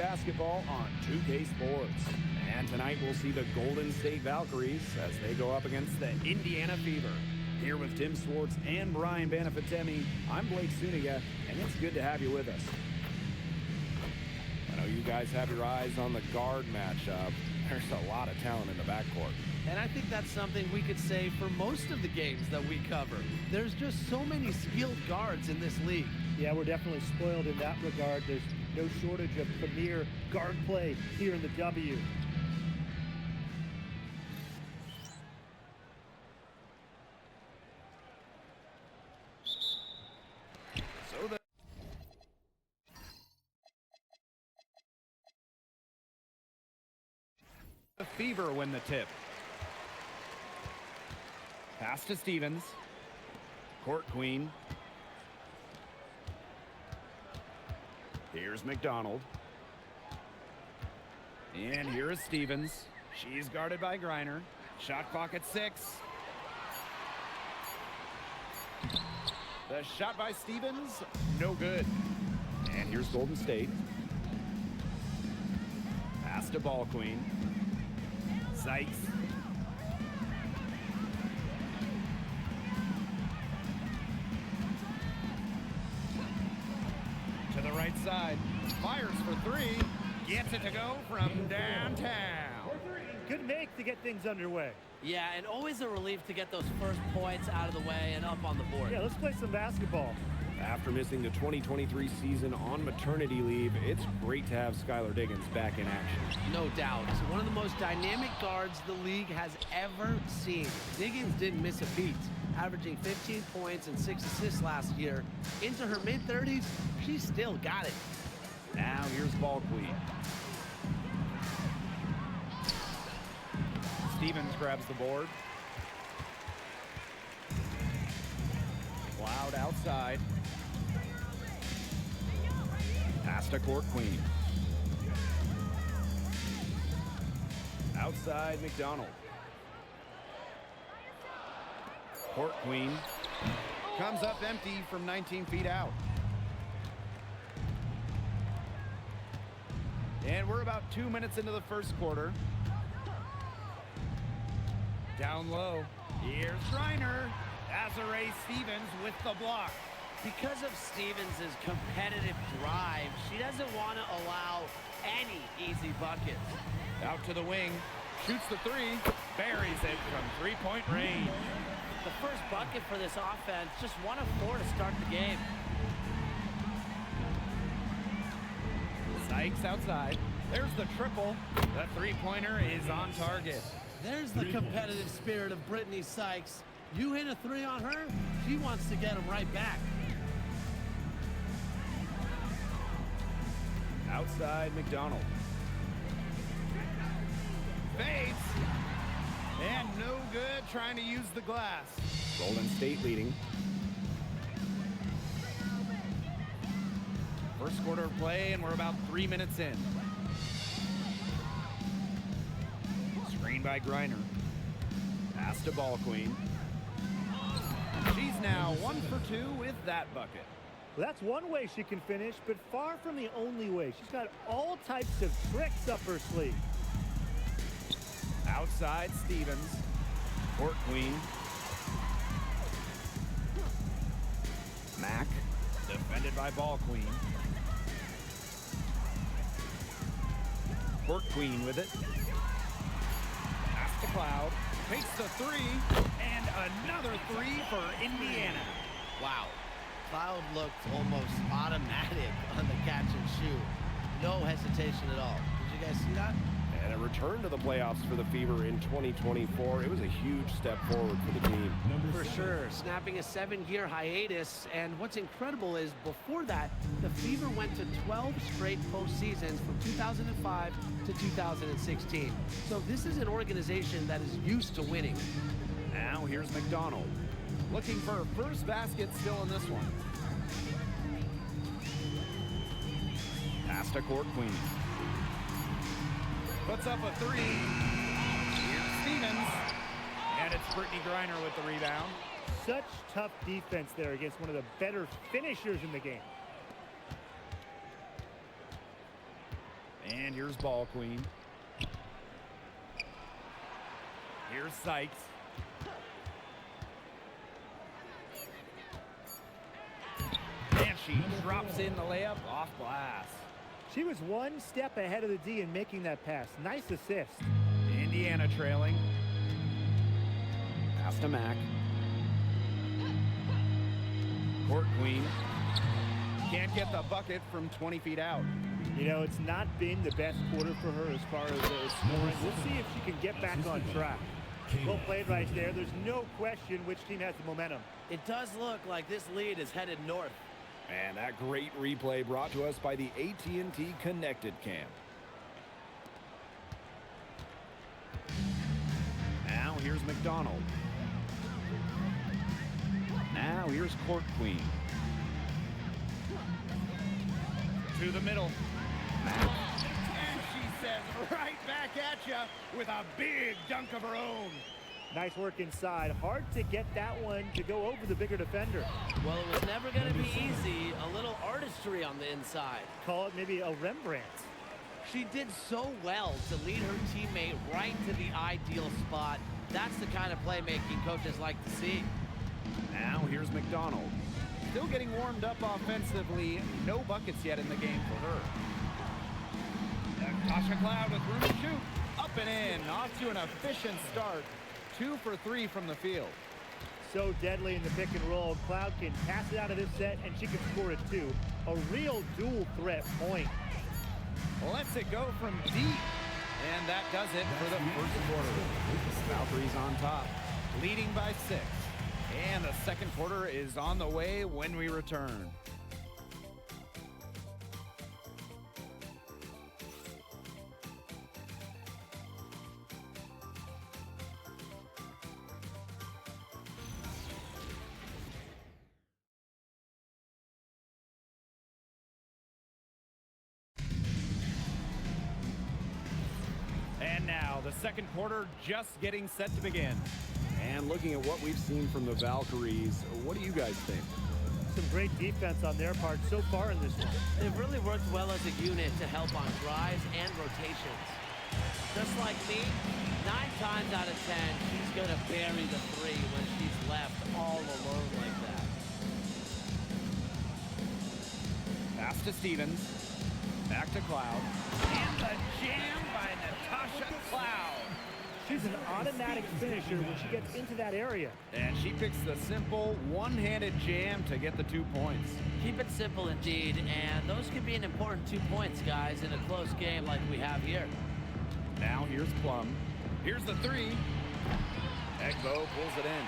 basketball on 2K Sports. And tonight we'll see the Golden State Valkyries as they go up against the Indiana Fever. Here with Tim Swartz and Brian Banafitemi, I'm Blake Suniga, and it's good to have you with us. I know you guys have your eyes on the guard matchup. There's a lot of talent in the backcourt. And I think that's something we could say for most of the games that we cover. There's just so many skilled guards in this league. Yeah, we're definitely spoiled in that regard. There's no shortage of premier guard play here in the W. So the Fever win the tip. Pass to Stevens. Court Queen. Here's McDonald. And here is Stevens. She's guarded by Griner. Shot clock at 6. The shot by Stevens, no good. And here's Golden State. Pass to Ball Queen. Sykes. To the right side. Fires for 3. Gets it to go from downtown. Good make to get things underway. Yeah, and always a relief to get those first points out of the way and up on the board. Yeah, let's play some basketball. After missing the 2023 season on maternity leave, it's great to have Skylar Diggins back in action. No doubt. One of the most dynamic guards the league has ever seen. Diggins didn't miss a beat, averaging 15 points and 6 assists last year. Into her mid-30s, she still got it. Now here's Ball Queen. Stevens grabs the board. Cloud outside. Pass to Court Queen. Outside McDonald. Court Queen comes up empty from 19 feet out. And we're about 2 minutes into the first quarter. Down low. Here's Griner. Desiree Stevens with the block. Because of Stevens' competitive drive, she doesn't want to allow any easy buckets. Out to the wing. Shoots the 3. Buries it from three-point range. The first bucket for this offense, just 1 of 4 to start the game. Sykes outside. There's the triple. The three-pointer is on target. There's the competitive spirit of Brittany Sykes. You hit a 3 on her, she wants to get them right back. Outside McDonald. Fades. And no good trying to use the glass. Golden State leading. First quarter of play, and we're about 3 minutes in. Screen by Griner. Pass to Ball Queen. She's now 1 for 2 with that bucket. Well, that's one way she can finish, but far from the only way. She's got all types of tricks up her sleeve. Outside Stevens. Court Queen. Mack. Defended by Ball Queen. Court Queen with it. Pass to Cloud. Takes the 3. And another 3 for Indiana. Wow. Cloud looked almost automatic on the catch and shoot. No hesitation at all. Did you guys see that? And a return to the playoffs for the Fever in 2024. It was a huge step forward for the team. For sure. Snapping a 7-year hiatus. And what's incredible is before that, the Fever went to 12 straight postseasons from 2005 to 2016. So this is an organization that is used to winning. Now here's McDonald. Looking for her first basket still in this one. Pass to Court Queen. Puts up a 3. Here's Stevens. And it's Brittany Griner with the rebound. Such tough defense there against one of the better finishers in the game. And here's Ball Queen. Here's Sykes. And she drops in the layup off glass. She was one step ahead of the D in making that pass. Nice assist. Indiana trailing. Pass to Mack. Court Queen. Can't get the bucket from 20 feet out. You know, it's not been the best quarter for her as far as scoring. We'll see if she can get back on track. Well played right there. There's no question which team has the momentum. It does look like this lead is headed north. And that great replay brought to us by the AT&T Connected Cam. Now here's McDonald. Now here's Court Queen. To the middle. And she says right back at you with a big dunk of her own. Nice work inside. Hard to get that one to go over the bigger defender. Well, it was never going to be easy. A little artistry on the inside. Call it maybe a Rembrandt. She did so well to lead her teammate right to the ideal spot. That's the kind of playmaking coaches like to see. Now here's McDonald. Still getting warmed up offensively. No buckets yet in the game for her. Tasha Cloud with room to shoot. Up and in. Off to an efficient start. 2 for 3 from the field. So deadly in the pick and roll. Cloud can pass it out of this set, and she can score it too. A real dual threat point. Lets it go from deep. And that does it for the first quarter. Valkyries on top, leading by 6. And the second quarter is on the way when we return. And now the second quarter just getting set to begin. And looking at what we've seen from the Valkyries, what do you guys think? Some great defense on their part so far in this one. They've really worked well as a unit to help on drives and rotations. Just like me, 9 times out of 10, she's going to bury the 3 when she's left all alone like that. Pass to Stevens. Back to Cloud. And the jam by Natasha Cloud. She's an automatic finisher when she gets into that area. And she picks the simple one-handed jam to get the 2 points. Keep it simple indeed, and those could be an important 2 points, guys, in a close game like we have here. Now here's Plum. Here's the 3. Egbo pulls it in.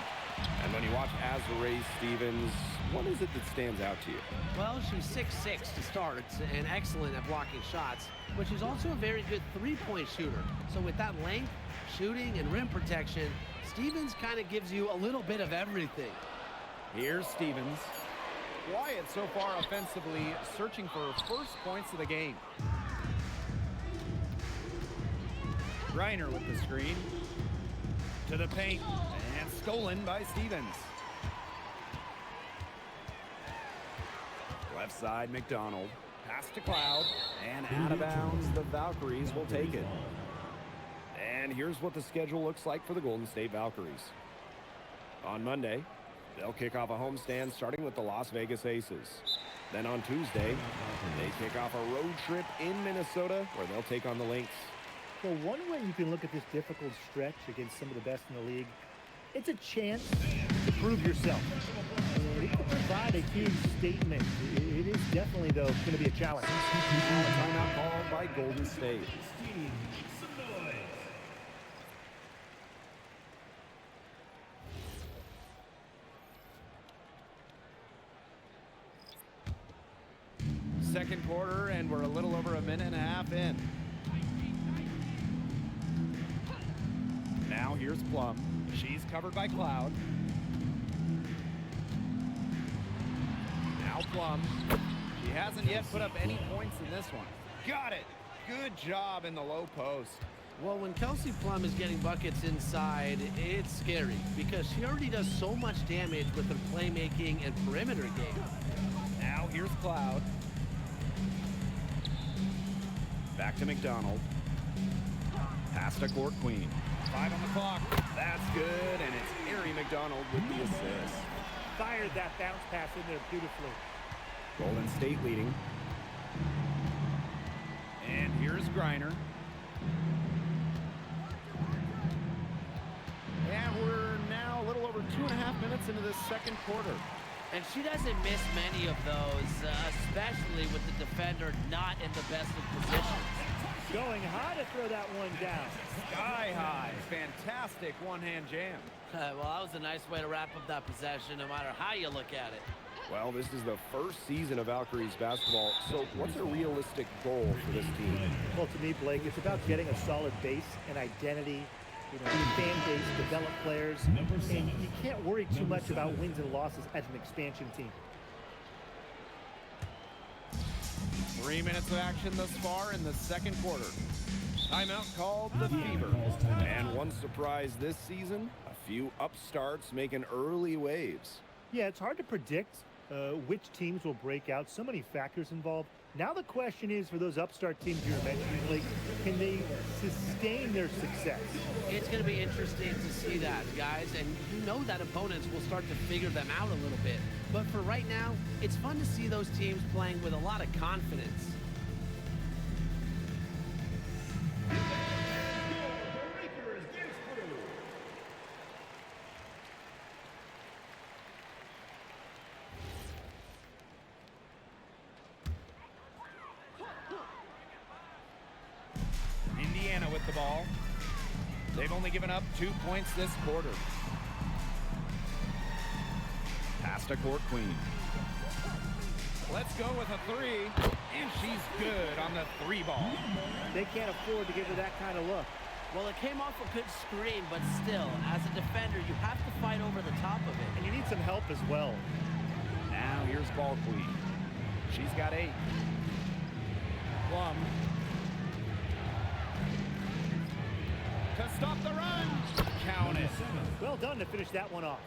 And when you watch Azurée Stevens, what is it that stands out to you? Well, she's 6'6" to start and excellent at blocking shots, but she's also a very good three-point shooter. So with that length, shooting, and rim protection, Stevens kind of gives you a little bit of everything. Here's Stevens. Wyatt so far offensively searching for first points of the game. Reiner with the screen. To the paint. And stolen by Stevens. Left side, McDonald. Pass to Cloud. And out of bounds, the Valkyries will take it. And here's what the schedule looks like for the Golden State Valkyries. On Monday, they'll kick off a homestand starting with the Las Vegas Aces. Then on Tuesday, they kick off a road trip in Minnesota where they'll take on the Lynx. Well, one way you can look at this difficult stretch against some of the best in the league, it's a chance to prove yourself. It can provide a huge statement. It is definitely, though, going to be a challenge. Timeout called by Golden State. Second quarter, and we're a little over a minute and a half in. Now here's Plum. She's covered by Cloud. Now Plum. She hasn't yet put up any points in this one. Got it. Good job in the low post. Well, when Kelsey Plum is getting buckets inside, it's scary because she already does so much damage with her playmaking and perimeter game. Now here's Cloud. Back Back to McDonald. Pass to Court Queen. 5 on the clock. That's good, and it's Ari McDonald with the assist. Fired that bounce pass in there beautifully. Golden State leading. And here's Griner. And we're now a little over 2.5 minutes into this second quarter. And she doesn't miss many of those, especially with the defender not in the best of positions. Going high to throw that one down. Sky high. Fantastic one-hand jam. Well, that was a nice way to wrap up that possession, no matter how you look at it. Well, this is the first season of Valkyries basketball, so what's a realistic goal for this team? Well, to me, Blake, it's about getting a solid base and identity, fan base, develop players, and you can't worry too much about wins and losses as an expansion team. 3 minutes of action thus far in the second quarter. Timeout called the Fever. And one surprise this season, a few upstarts making early waves. Yeah, it's hard to predict which teams will break out. So many factors involved. Now the question is for those upstart teams you're mentioning, Blake, can they sustain their success? It's going to be interesting to see that, guys, and you know that opponents will start to figure them out a little bit. But for right now, it's fun to see those teams playing with a lot of confidence. Indiana with the ball. They've only given up 2 points this quarter. Pass to Court Queen. Let's go with a three, and she's good on the three ball. They can't afford to give her that kind of look. Well, it came off a good screen, but still, as a defender, you have to fight over the top of it. And you need some help as well. Now here's Ball Queen. She's got 8. Plum. To stop the run. Count it. Well done to finish that one off.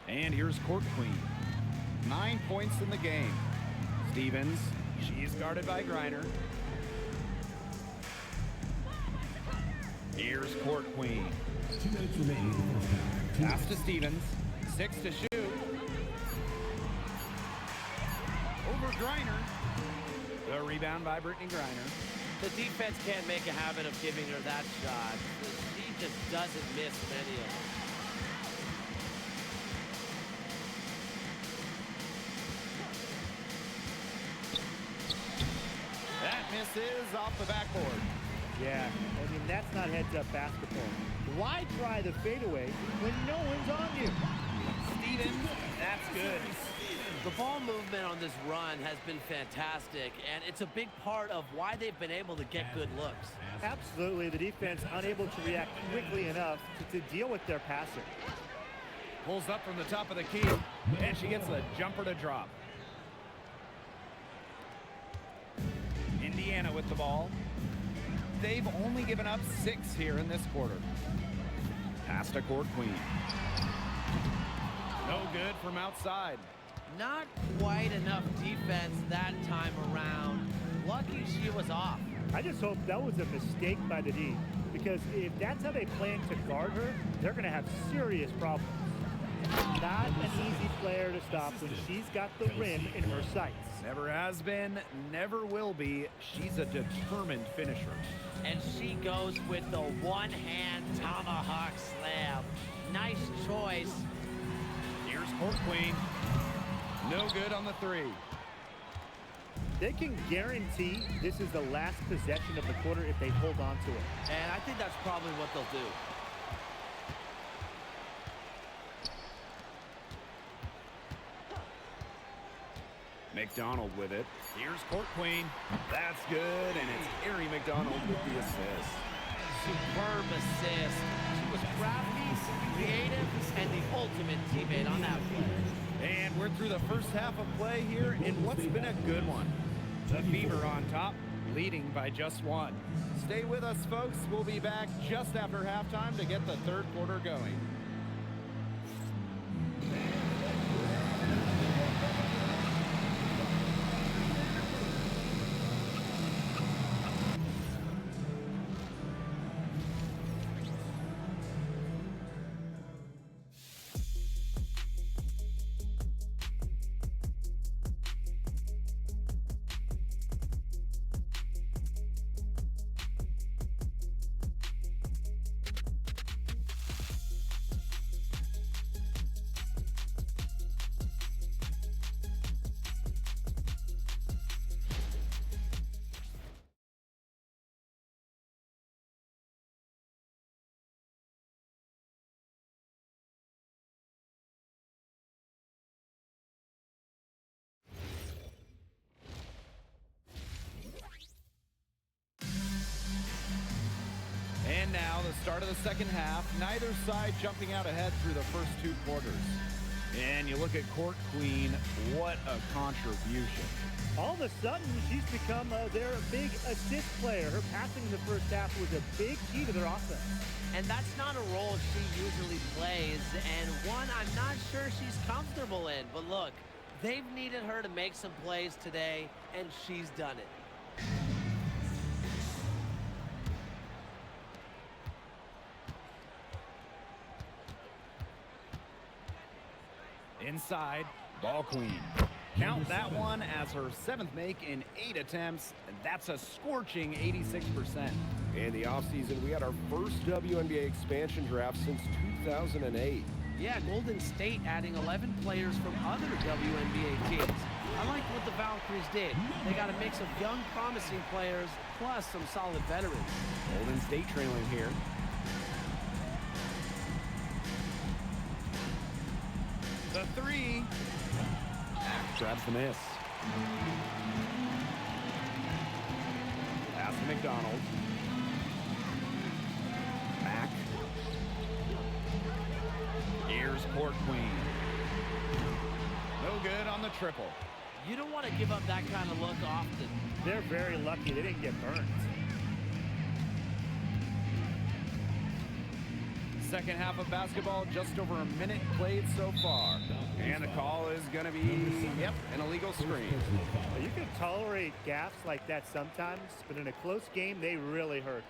And here's Court Queen. 9 points in the game. Stevens. She's guarded by Griner. Here's Court Queen. 2 minutes remaining in the first half. Pass to Stevens. 6 to shoot. Over Griner. The rebound by Brittany Griner. The defense can't make a habit of giving her that shot. She just doesn't miss many of them. That misses off the backboard. Yeah, I mean, that's not heads-up basketball. Why try the fadeaway when no one's on you? Stevens, that's good. The ball movement on this run has been fantastic, and it's a big part of why they've been able to get good looks. Absolutely, the defense unable to react quickly enough to deal with their passer. Pulls up from the top of the key, and she gets a jumper to drop. Indiana with the ball. They've only given up 6 here in this quarter. Pass to Court Queen. No good from outside. Not quite enough defense that time around. Lucky she was off. I just hope that was a mistake by the D, because if that's how they plan to guard her, they're going to have serious problems. Not an easy player to stop when she's got the rim in her sights. Never has been, never will be. She's a determined finisher. And she goes with the one-hand tomahawk slam. Nice choice. Here's Court Queen. No good on the three. They can guarantee this is the last possession of the quarter if they hold on to it. And I think that's probably what they'll do. McDonald with it. Here's Court Queen. That's good, and it's Ari McDonald with the assist. Superb assist. She was crafty, creative, and the ultimate teammate on that play. And we're through the first half of play here in what's been a good one. The Fever on top, leading by just 1. Stay with us, folks. We'll be back just after halftime to get the third quarter going. Start of the second half, neither side jumping out ahead through the first 2 quarters. And you look at Court Queen, what a contribution. All of a sudden, she's become their big assist player. Her passing in the first half was a big key to their offense. And that's not a role she usually plays, and one I'm not sure she's comfortable in. But look, they've needed her to make some plays today, and she's done it. Inside, ball queen. Count that one as her 7th make in 8 attempts. That's a scorching 86%. In the offseason, we had our first WNBA expansion draft since 2008. Yeah, Golden State adding 11 players from other WNBA teams. I like what the Valkyries did. They got a mix of young, promising players, plus some solid veterans. Golden State trailing here. The 3. Grabs the miss. Pass to McDonald. Back. Here's Court Queen. No good on the triple. You don't want to give up that kind of look often. They're very lucky they didn't get burned. Second half of basketball, just over a minute played so far. And the call is going to be, yep, an illegal screen. You can tolerate gaffes like that sometimes, but in a close game, they really hurt.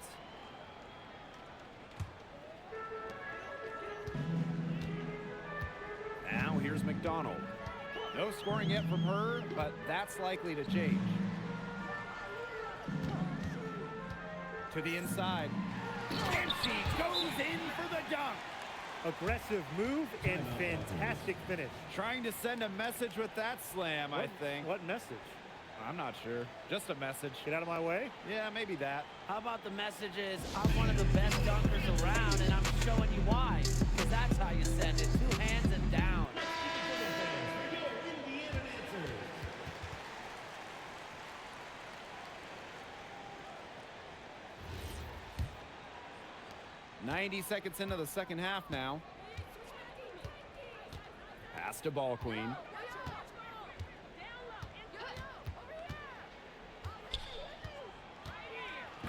Now here's McDonald. No scoring yet from her, but that's likely to change. To the inside. And she goes in for the dunk. Aggressive move and fantastic finish. Trying to send a message with that slam, I think. What message? I'm not sure. Just a message. Get out of my way? Yeah, maybe that. How about the message is, I'm one of the best dunkers around, and I'm showing you why. Because that's how you send it. 2 hands and down. Indiana answers. 90 seconds into the second half now. Pass to ball queen.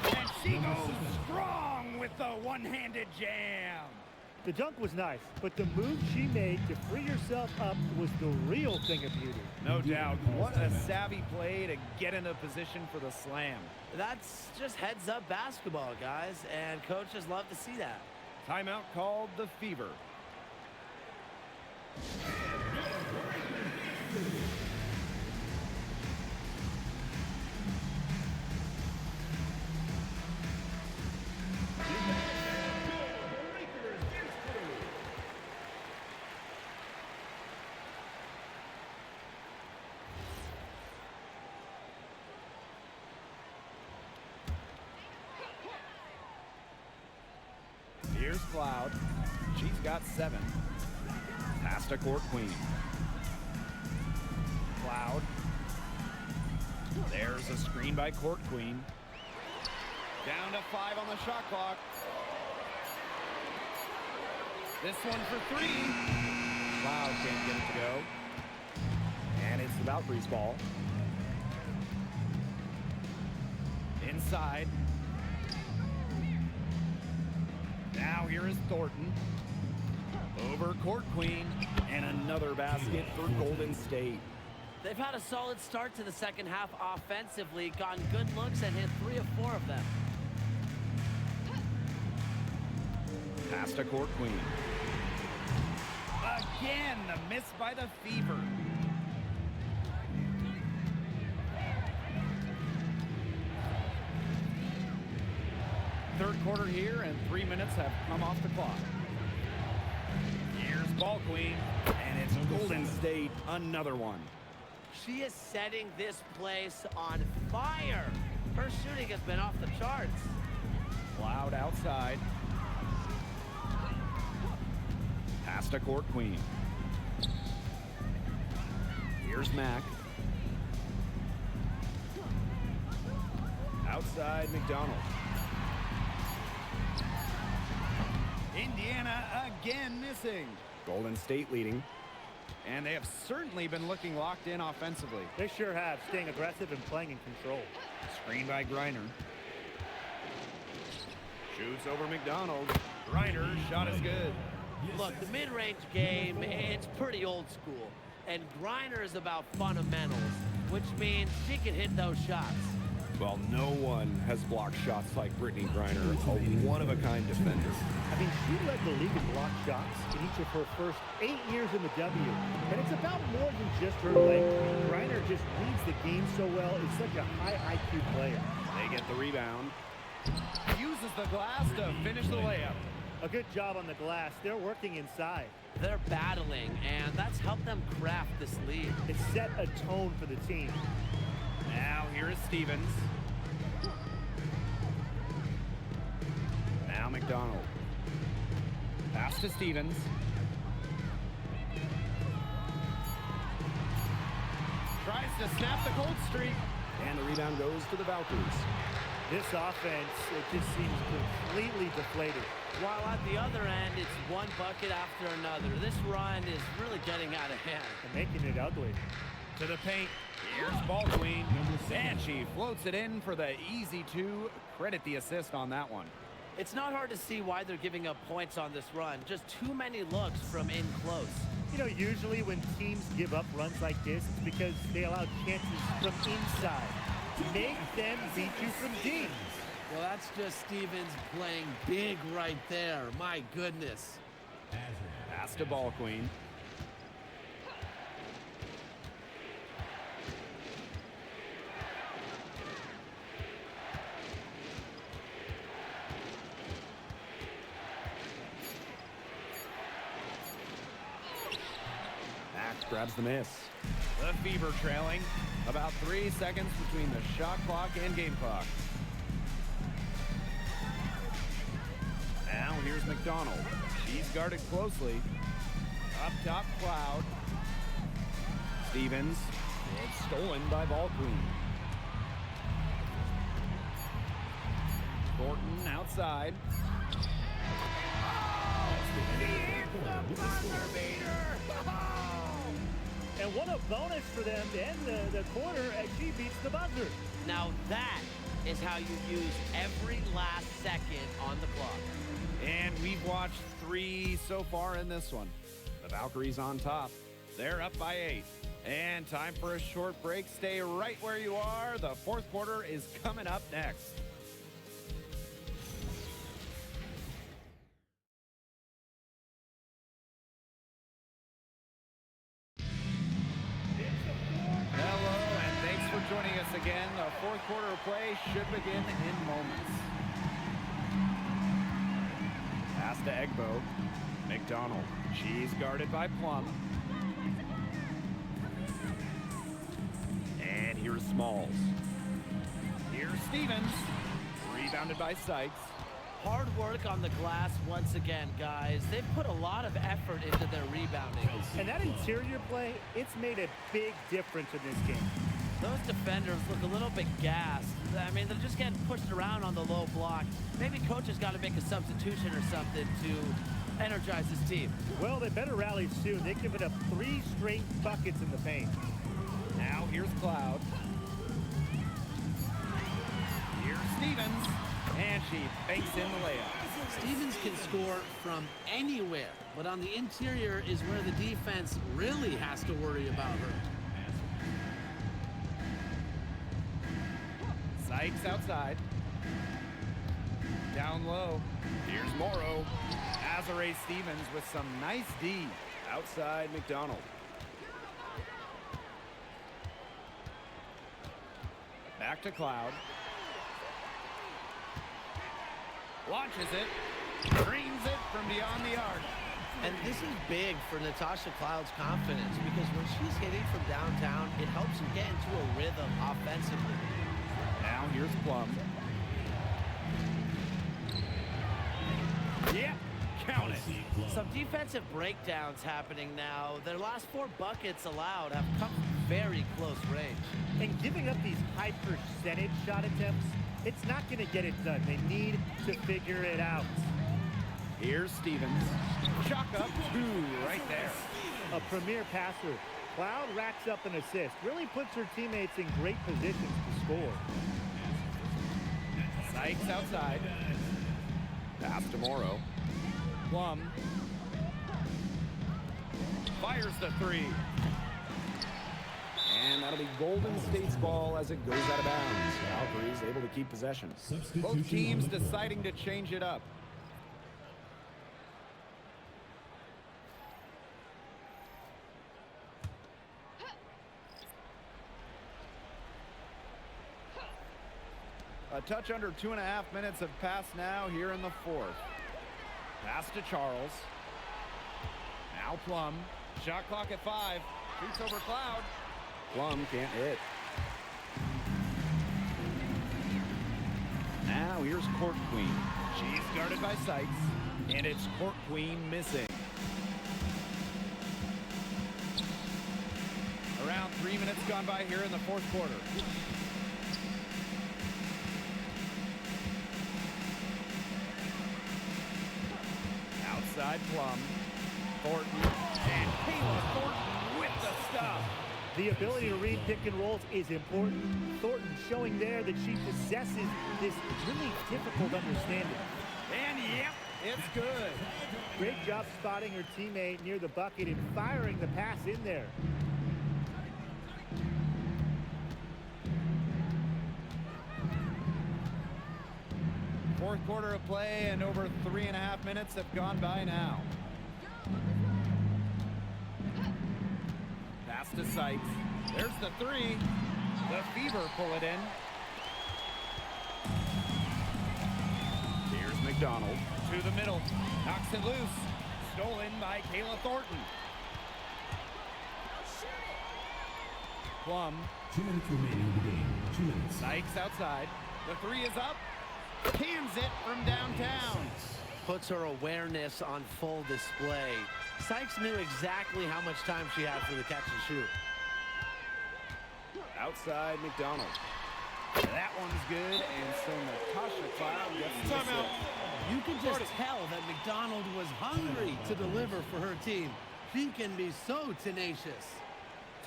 And she goes strong with the one-handed jam. The dunk was nice, but the move she made to free herself up was the real thing of beauty. No doubt. What a savvy play to get into position for the slam. That's just heads-up basketball, guys, and coaches love to see that. Timeout called the Fever. Here's Cloud. She's got 7. Pass to Court Queen. Cloud. There's a screen by Court Queen. Down to 5 on the shot clock. This one for 3. Cloud can't get it to go. And it's the Valkyries' ball. Inside. Now here is Thornton. Over Court Queen. And another basket for Golden State. They've had a solid start to the second half offensively, gotten good looks and hit 3 of 4 of them. Pass to Court Queen. Again, the miss by the Fever. Third quarter here, and 3 minutes have come off the clock. Here's ball queen. And it's Golden State, another one. She is setting this place on fire. Her shooting has been off the charts. Cloud outside. Pass to Court Queen. Here's Mack. Outside McDonald. Indiana again missing. Golden State leading. And they have certainly been looking locked in offensively. They sure have, staying aggressive and playing in control. Screen by Griner. Shoots over McDonald. Griner's shot is good. Look, the mid-range game, it's pretty old school. And Griner is about fundamentals, which means she can hit those shots. Well, no one has blocked shots like Brittany Griner, a one-of-a-kind defender. I mean, she led the league in block shots in each of her first 8 years in the W. And it's about more than just her length. Griner just reads the game so well. It's such a high IQ player. They get the rebound. Uses the glass to finish the layup. A good job on the glass. They're working inside. They're battling, and that's helped them craft this lead. It set a tone for the team. Now here is Stevens. Now McDonald. Pass to Stevens. Tries to snap the cold streak. And the rebound goes to the Valkyries. This offense, it just seems completely deflated. While at the other end, it's one bucket after another. This run is really getting out of hand. And making it ugly. To the paint. Here's Ball Queen. And she floats it in for the easy two. Credit the assist on that one. It's not hard to see why they're giving up points on this run. Just too many looks from in close. You know, usually when teams give up runs like this, it's because they allow chances from inside. Make them beat you from deep. Well, that's just Stevens playing big right there. My goodness. Pass to Ball Queen. Max grabs the miss. The Fever trailing. About 3 seconds between the shot clock and game clock. Now here's McDonald. She's guarded closely. Up top, Cloud. Stevens. It's stolen by Ball Queen. Thornton outside. And what a bonus for them to end the quarter as she beats the buzzer. Now that is how you use every last second on the clock. And we've watched 3 so far in this one. The Valkyries on top. They're up by 8. And time for a short break. Stay right where you are. The fourth quarter is coming up next. Hello, and thanks for joining us again. The fourth quarter of play should begin in moments. Pass to Egbo. McDonald. She's guarded by Plum. And here's Smalls. Here's Stevens. Rebounded by Sykes. Hard work on the glass once again, guys. They've put a lot of effort into their rebounding. And that interior play, it's made a big difference in this game. Those defenders look a little bit gassed. I mean, they're just getting pushed around on the low block. Maybe coach has got to make a substitution or something to energize his team. Well, they better rally soon. They've given up 3 straight buckets in the paint. Now here's Cloud. Here's Stevens. And she banks in the layup. Stevens can score from anywhere, but on the interior is where the defense really has to worry about her. Sykes outside. Down low. Here's Morrow. Azare Stevens with some nice D. Outside McDonald. Back to Cloud. Launches it. Dreams it from beyond the arc. And this is big for Natasha Cloud's confidence because when she's hitting from downtown, it helps her get into a rhythm offensively. Now here's Plum. Yeah, count it. Some defensive breakdowns happening now. Their last 4 buckets allowed have come from very close range. And giving up these high percentage shot attempts, it's not going to get it done. They need to figure it out. Here's Stevens. Chuck up 2 right there. A premier passer. Cloud racks up an assist. Really puts her teammates in great positions to score. Sykes outside. Pass to Morrow. Plum. Fires the 3. And that'll be Golden State's ball as it goes out of bounds. Valkyries able to keep possession. Both teams deciding to change it up. A touch under 2.5 minutes have passed now here in the 4th. Pass to Charles. Now Plum. Shot clock at 5. Shoots over Cloud. Plum can't hit. Now here's Court Queen. She's guarded by Sykes. And it's Court Queen missing. Around 3 minutes gone by here in the 4th quarter. Outside Plum. Thornton. And Kayla Thornton with the stop. The ability to read pick and rolls is important. Thornton showing there that she possesses this really difficult understanding. And yep, it's good. Great job spotting her teammate near the bucket and firing the pass in there. Fourth quarter of play and over 3.5 minutes have gone by now. Pass to Sykes. There's the 3. The Fever pull it in. Here's McDonald to the middle. Knocks it loose. Stolen by Kayla Thornton. Plum. 2 minutes remaining in the game. 2 minutes. Sykes outside. The 3 is up. Cans it from downtown. Puts her awareness on full display. Sykes knew exactly how much time she had for the catch and shoot. Outside McDonald. That one's good, and so Natasha Cloud gets the Timeout. assist. You can just tell that McDonald was hungry to deliver for her team. She can be so tenacious.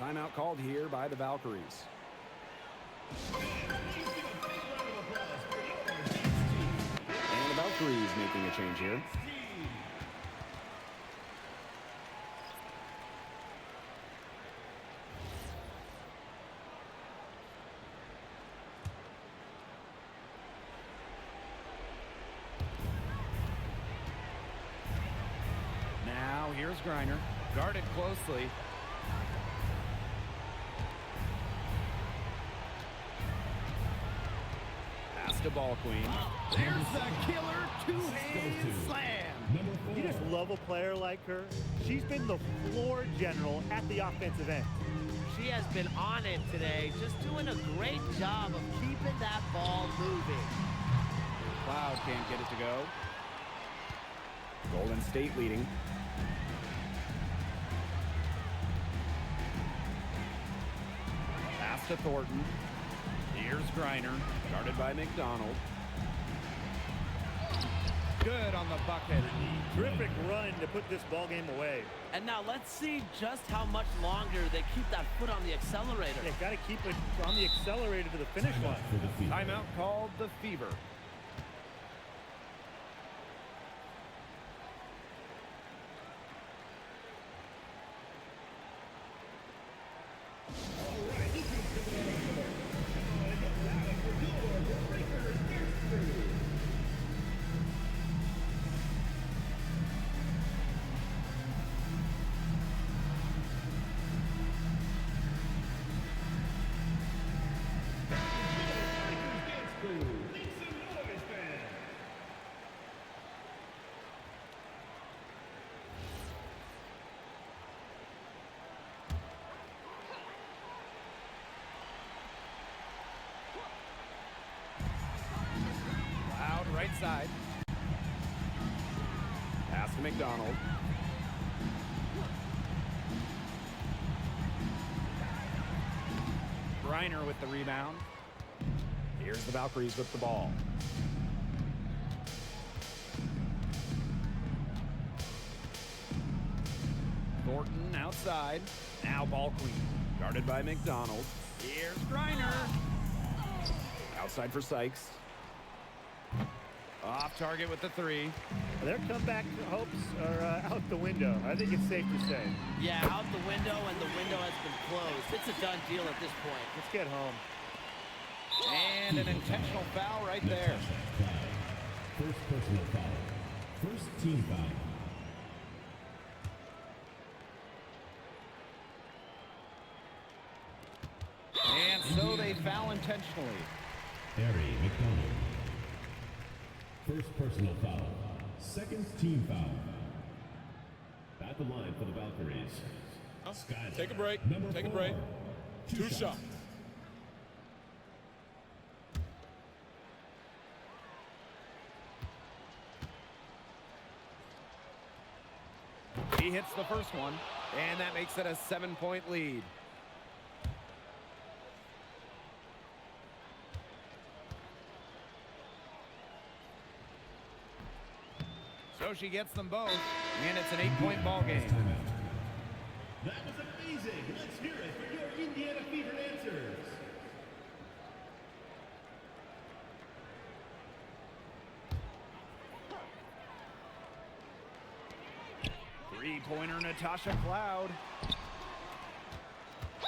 Timeout called here by the Valkyries. And the Valkyries making a change here. Now here's Griner, guarded closely. Pass to Ball Queen. There's the killer two-hand slam. You just love a player like her. She's been the floor general at the offensive end. She has been on it today, just doing a great job of keeping that ball moving. Cloud can't get it to go. Golden State leading. Pass to Thornton. Here's Griner, guarded by McDonald. Good on the bucket. Terrific run to put this ball game away. And now let's see just how much longer they keep that foot on the accelerator. They got to keep it on the accelerator to the finish line. For the Fever. Timeout called the Fever. Right side. Pass to McDonald. Griner with the rebound. Here's the Valkyries with the ball. Morton outside. Now ball queen. Guarded by McDonald. Here's Griner. Outside for Sykes. Off target with the three. Their comeback hopes are out the window. I think it's safe to say. Yeah, out the window, and the window has been closed. It's a done deal at this point. Let's get home. And an intentional foul right there. First personal foul. First team foul. And so they foul intentionally. Harry McDonald. First personal foul. Second team foul. At the line for the Valkyries. Skyler. Take a break. Take a break. 2 shots. He hits the first one, and that makes it a 7-point lead. So she gets them both, and it's an 8-point ball game. That was amazing. Let's hear it for your Indiana Fever answers. Three-pointer Natasha Cloud.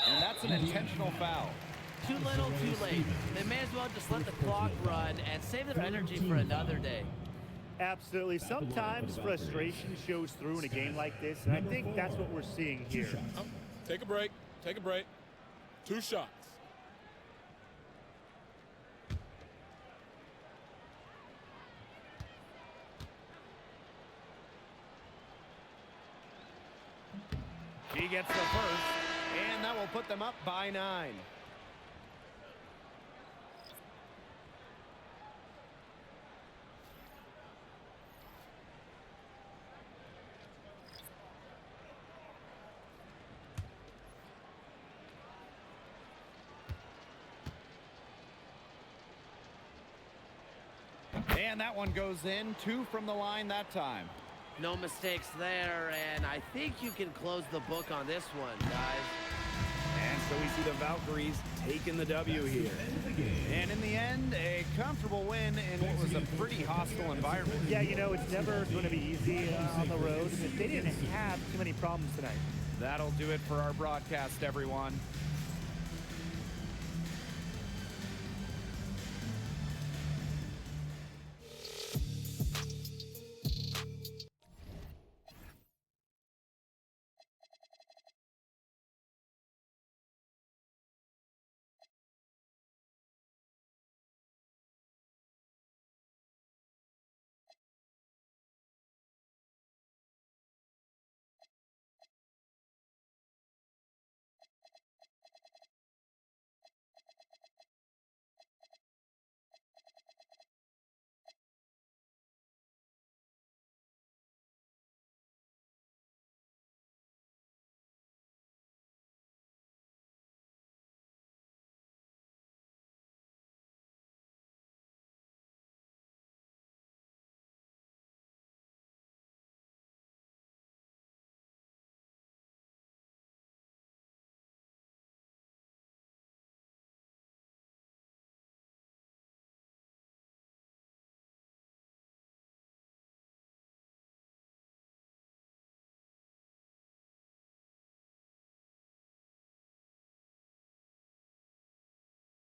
And that's an intentional foul. Too little, too late. They may as well just let the clock run and save their energy for another day. Absolutely. Sometimes frustration shows through in a game like this, and I think that's what we're seeing here. Take a break. Take a break. 2 shots. She gets the first, and that will put them up by 9. And that one goes in. 2 from the line that time. No mistakes there, and I think you can close the book on this one, guys. And so we see the Valkyries taking the W here. And in the end, a comfortable win in what was a pretty hostile environment. Yeah, you know, it's never going to be easy on the road. They didn't have too many problems tonight. That'll do it for our broadcast, everyone.